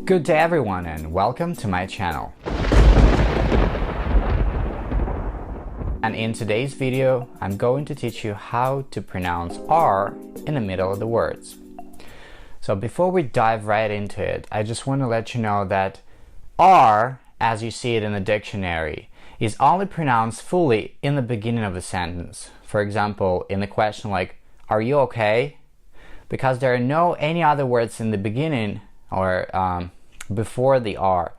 Good day everyone and welcome to my channel. And in today's video, I'm going to teach you how to pronounce R in the middle of the words. So before we dive right into it, I just want to let you know that R, as you see it in the dictionary, is only pronounced fully in the beginning of a sentence. For example, in the question like, are you okay? Because there are no any other words in the beginning or before the R,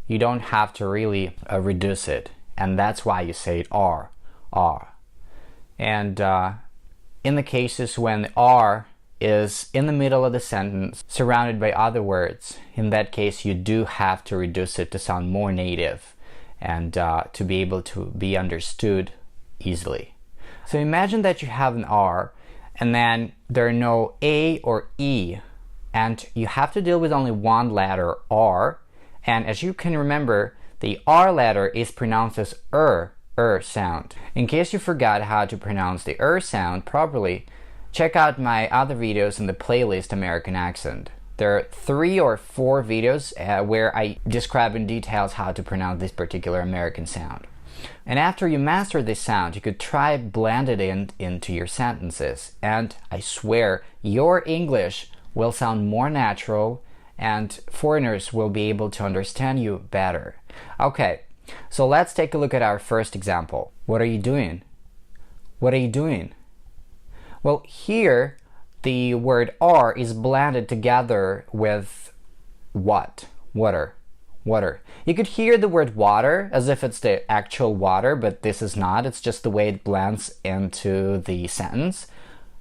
you don't have to really reduce it, and that's why you say it R. And in the cases when the R is in the middle of the sentence surrounded by other words, in that case you do have to reduce it to sound more native and to be able to be understood easily. So imagine that you have an R and then there are no A or E, and you have to deal with only one letter, R, and as you can remember, the R letter is pronounced as sound. In case you forgot how to pronounce the sound properly, check out my other videos in the playlist American Accent. There are 3 or 4 videos where I describe in details how to pronounce this particular American sound. And after you master this sound, you could try blend it into your sentences, and I swear your English will sound more natural and foreigners will be able to understand you better. Okay, so let's take a look at our first example. What are you doing? What are you doing? Well, here the word R is blended together with what? Water. You could hear the word water as if it's the actual water, but this is not. It's just the way it blends into the sentence.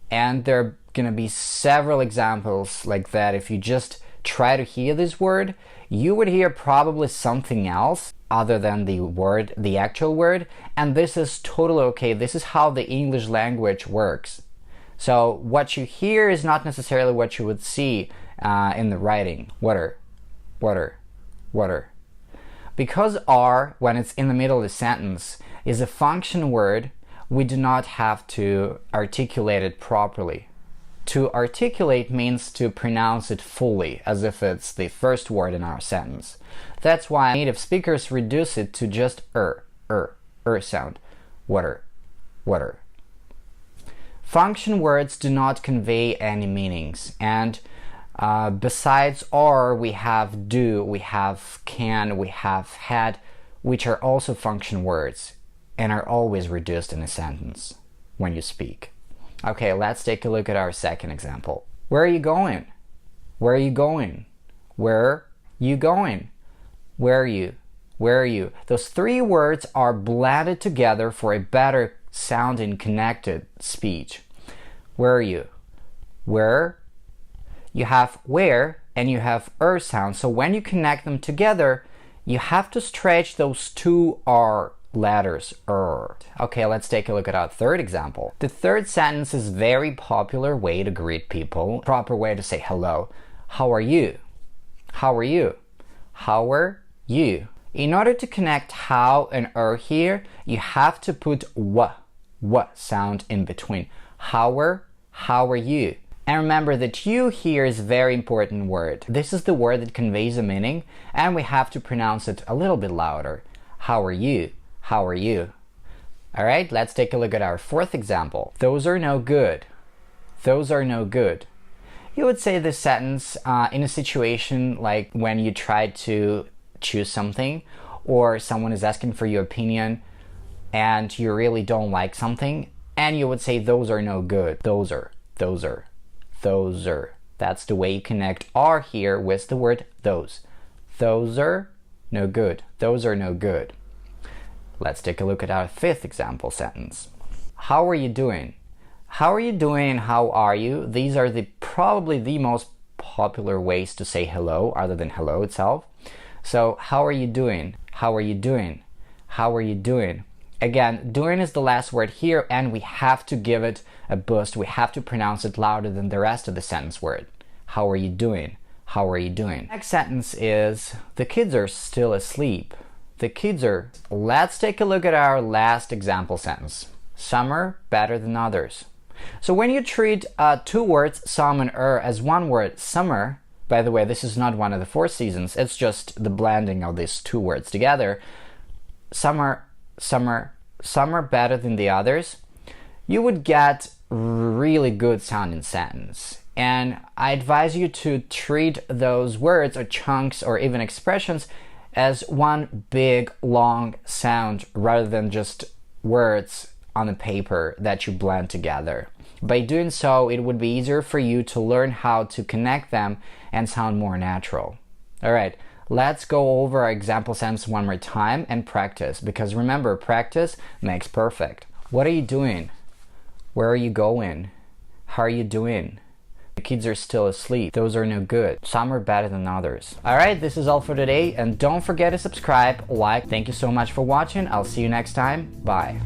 And there are going to be several examples like that. If you just try to hear this word, you would hear probably something else other than the word, the actual word, and this is totally okay. This is how the English language works. So what you hear is not necessarily what you would see in the writing. Water. Because R, when it's in the middle of the sentence, is a function word, we do not have to articulate it properly. To articulate means to pronounce it fully, as if it's the first word in our sentence. That's why native speakers reduce it to just sound. Water. Function words do not convey any meanings, and besides R, we have do, we have can, we have had, which are also function words and are always reduced in a sentence when you speak. Okay, let's take a look at our second example. Where are you going? Where are you going? Where you going? Where are you? Where are you? Those 3 words are blended together for a better sounding connected speech. Where are you? Where? You have where and you have sound, so when you connect them together, you have to stretch those 2 R letters. Okay, let's take a look at our third example. The third sentence is a very popular way to greet people, proper way to say hello. How are you? How are you? How are you? In order to connect how and here, you have to put what sound in between. How are you? And remember that you here is a very important word. This is the word that conveys a meaning, and we have to pronounce it a little bit louder. How are you? How are you? Alright, let's take a look at our fourth example. Those are no good. Those are no good. You would say this sentence in a situation like when you try to choose something, or someone is asking for your opinion and you really don't like something, and you would say those are no good. Those are. That's the way you connect R here with the word those. Those are no good. Those are no good. Let's take a look at our fifth example sentence. How are you doing? How are you doing? How are you? These are probably the most popular ways to say hello other than hello itself. So how are you doing? How are you doing? How are you doing? Again, doing is the last word here, and we have to give it a boost. We have to pronounce it louder than the rest of the sentence word. How are you doing? How are you doing? Next sentence is, the kids are still asleep. The kids are. Let's take a look at our last example sentence. Some are better than others. So when you treat 2 words, some and as one word, summer, By the way, this is not one of the 4 seasons, it's just the blending of these 2 words together. Some are better than the others. You would get really good sounding sentence. And I advise you to treat those words or chunks or even expressions as one big long sound rather than just words on a paper that you blend together. By doing so, it would be easier for you to learn how to connect them and sound more natural. Alright, let's go over our example sentence one more time and practice, because remember, practice makes perfect. What are you doing? Where are you going? How are you doing? The kids are still asleep. Those are no good. Some are better than others. Alright, this is all for today, and don't forget to subscribe, like. Thank you so much for watching. I'll see you next time. Bye.